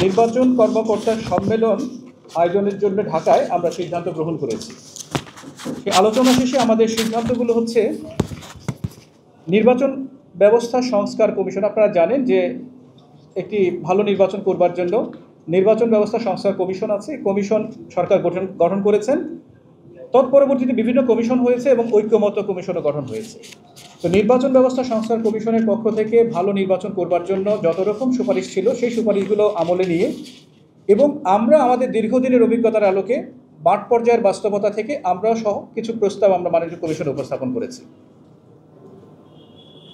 নির্বাচন কর্মকর্তার সম্মেলন আয়োজনের জন্য ঢাকায় আমরা সিদ্ধান্ত গ্রহণ করেছি। সেই আলোচনা শেষে আমাদের সিদ্ধান্তগুলো হচ্ছে, নির্বাচন ব্যবস্থা সংস্কার কমিশন, আপনারা জানেন যে একটি ভালো নির্বাচন করবার জন্য নির্বাচন ব্যবস্থা সংস্কার কমিশন আছে। কমিশন সরকার গঠন করেছেন। তৎপরবর্তীতে বিভিন্ন কমিশন হয়েছে এবং ঐক্যমত্য কমিশনও গঠন হয়েছে। তো নির্বাচন ব্যবস্থা সংস্কার কমিশনের পক্ষ থেকে ভালো নির্বাচন করবার জন্য যত রকম সুপারিশ ছিল সেই সুপারিশগুলো আমলে নিয়ে এবং আমরা আমাদের দীর্ঘদিনের অভিজ্ঞতার আলোকে মাঠ পর্যায়ের বাস্তবতা থেকে আমরা সহ কিছু প্রস্তাব আমরা মাননীয় কমিশনে উপস্থাপন করেছি।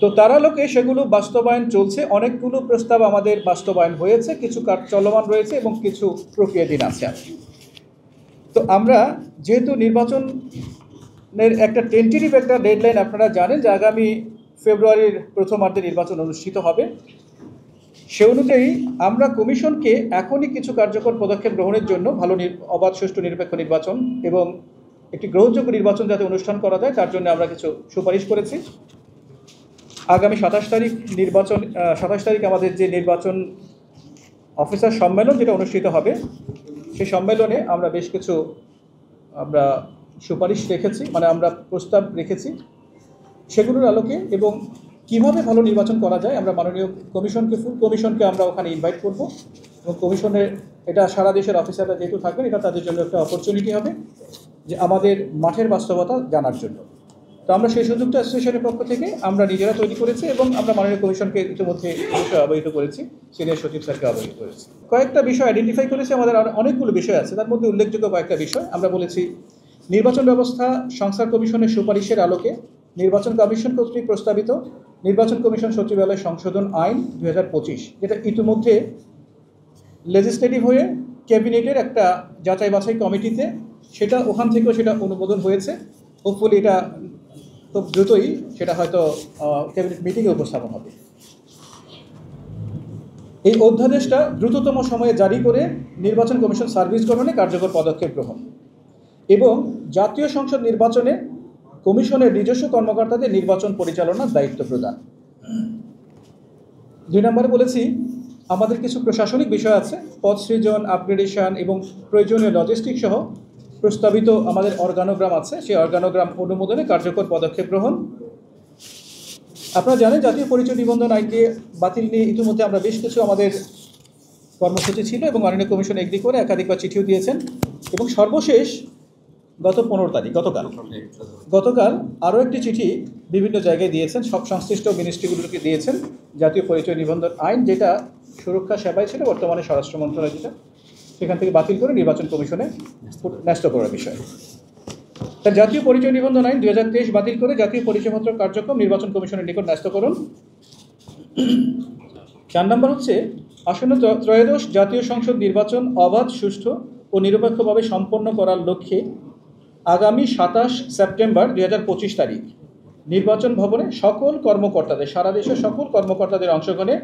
তো তার আলোকে সেগুলো বাস্তবায়ন চলছে। অনেকগুলো প্রস্তাব আমাদের বাস্তবায়ন হয়েছে, কিছু কাজ চলমান রয়েছে এবং কিছু প্রক্রিয়াধীন আছে। তো আমরা যেহেতু নির্বাচনের একটা টেন্টেটিভ একটা ডেডলাইন আপনারা জানেন যে আগামী ফেব্রুয়ারির প্রথমার্ধে নির্বাচন অনুষ্ঠিত হবে, সে অনুযায়ী আমরা কমিশনকে এখনই কিছু কার্যকর পদক্ষেপ গ্রহণের জন্য ভালো অবাধ সুষ্ঠু নিরপেক্ষ নির্বাচন এবং একটি গ্রহণযোগ্য নির্বাচন যাতে অনুষ্ঠান করা যায় তার জন্য আমরা কিছু সুপারিশ করেছি। আগামী 27 তারিখ আমাদের যে নির্বাচন অফিসার সম্মেলন যেটা অনুষ্ঠিত হবে, সেই সম্মেলনে আমরা বেশ কিছু সুপারিশ রেখেছি, আমরা প্রস্তাব রেখেছি। সেগুলোর আলোকে এবং কিভাবে ভালো নির্বাচন করা যায় আমরা মাননীয় ফুল কমিশনকে আমরা ওখানে ইনভাইট করব এবং কমিশনের এটা সারা দেশের অফিসাররা যেহেতু থাকবেন, এটা তাদের জন্য একটা অপরচুনিটি হবে যে আমাদের মাঠের বাস্তবতা জানার জন্য। তো আমরা সেই সুযোগটা অ্যাসোসিয়েশনের পক্ষ থেকে আমরা নিজেরা তৈরি করেছি এবং আমরা মাননীয় কমিশনকে ইতিমধ্যে বিষয়ে অবহিত করেছি, সিনিয়র সচিব স্যারকে অবহিত করেছি। কয়েকটা বিষয় আইডেন্টিফাই করেছি, আমাদের আর অনেকগুলো বিষয় আছে, তার মধ্যে উল্লেখযোগ্য কয়েকটা বিষয় আমরা বলেছি। নির্বাচন ব্যবস্থা সংস্কার কমিশনের সুপারিশের আলোকে নির্বাচন কমিশন কর্তৃক প্রস্তাবিত নির্বাচন কমিশন সচিবালয় সংশোধন আইন 2025, যেটা ইতিমধ্যে লেজিসলেটিভ হয়ে ক্যাবিনেটের একটা যাচাই বাছাই কমিটিতে ওখান থেকেও সেটা অনুমোদন হয়েছে। হোপফুলি এটা খুব দ্রুতই সেটা হয়তো ক্যাবিনেট মিটিংয়ে উপস্থাপন হবে। এই অধ্যাদেশটা দ্রুততম সময়ে জারি করে নির্বাচন কমিশন সার্ভিস গঠনে কার্যকর পদক্ষেপ গ্রহণ এবং জাতীয় সংসদ নির্বাচনে কমিশনের নিজস্ব কর্মকর্তাদের নির্বাচন পরিচালনার দায়িত্ব প্রদান। 2 নম্বরে বলেছি, আমাদের কিছু প্রশাসনিক বিষয় আছে, পদ সৃজন, আপগ্রেডেশন এবং প্রয়োজনীয় লজিস্টিক সহ প্রস্তাবিত আমাদের অর্গানোগ্রাম আছে, সেই অর্গানোগ্রাম অনুমোদনে কার্যকর পদক্ষেপ গ্রহণ। আপনারা জানেন জাতীয় পরিচয় নিবন্ধন আইনকে বাতিল নিয়ে ইতিমধ্যে আমরা বেশ কিছু আমাদের কর্মসূচি ছিল এবং মাননীয় কমিশন এগ্রি করে একাধিকবার চিঠিও দিয়েছেন এবং সর্বশেষ গত 15 তারিখ গতকাল আরও একটি চিঠি বিভিন্ন জায়গায় দিয়েছেন, সব সংশ্লিষ্ট মিনিস্ট্রিগুলোকে দিয়েছেন। জাতীয় পরিচয় নিবন্ধন আইন যেটা সুরক্ষা সেবায় ছিল, বর্তমানে স্বরাষ্ট্র মন্ত্রণালয় যেটা, সেখান থেকে বাতিল করে নির্বাচন কমিশনে ন্যস্ত করার বিষয়। তার জাতীয় পরিচয় নিবন্ধন আইন 2023 বাতিল করে জাতীয় পরিচয়পত্র কার্যক্রম নির্বাচন কমিশনের নিকট ন্যস্ত করুন। 4 নম্বর হচ্ছে, আসন্ন ত্রয়োদশ জাতীয় সংসদ নির্বাচন অবাধ, সুষ্ঠু ও নিরপেক্ষভাবে সম্পন্ন করার লক্ষ্যে আগামী 27 সেপ্টেম্বর 2025 তারিখ নির্বাচন ভবনে সকল কর্মকর্তাদের, সারা দেশের সকল কর্মকর্তাদের অংশগ্রহণে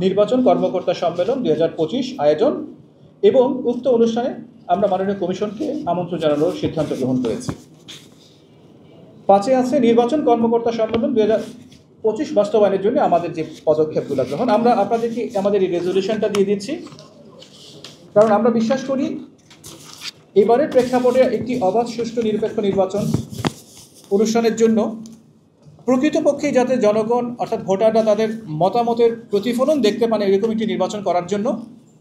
নির্বাচন কর্মকর্তা সম্মেলন 2025 আয়োজন এবং উক্ত অনুষ্ঠানে আমরা মাননীয় কমিশনকে আমন্ত্রণ জানানোর সিদ্ধান্ত গ্রহণ করেছি। 5 আছে নির্বাচন কর্মকর্তা সম্মেলন 2025 বাস্তবায়নের জন্য আমাদের যে পদক্ষেপগুলো গ্রহণ। আমরা আপনাদেরকে আমাদের এই রেজলিউশনটা দিয়ে দিচ্ছি, কারণ আমরা বিশ্বাস করি এবারের প্রেক্ষাপটে একটি অবাধ সুষ্ঠু নিরপেক্ষ নির্বাচন অনুষ্ঠানের জন্য প্রকৃতপক্ষেই যাতে জনগণ অর্থাৎ ভোটাররা তাদের মতামতের প্রতিফলন দেখতে পান, এরকম একটি নির্বাচন করার জন্য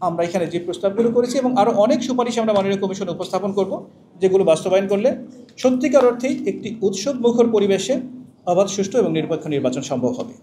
আমরা এখানে যে প্রস্তাবগুলো করেছি এবং আরও অনেক সুপারিশ আমরা মাননীয় কমিশনে উপস্থাপন করব, যেগুলো বাস্তবায়ন করলে সত্যিকার অর্থেই একটি উৎসবমুখর পরিবেশে অবাধ সুষ্ঠু এবং নিরপেক্ষ নির্বাচন সম্ভব হবে।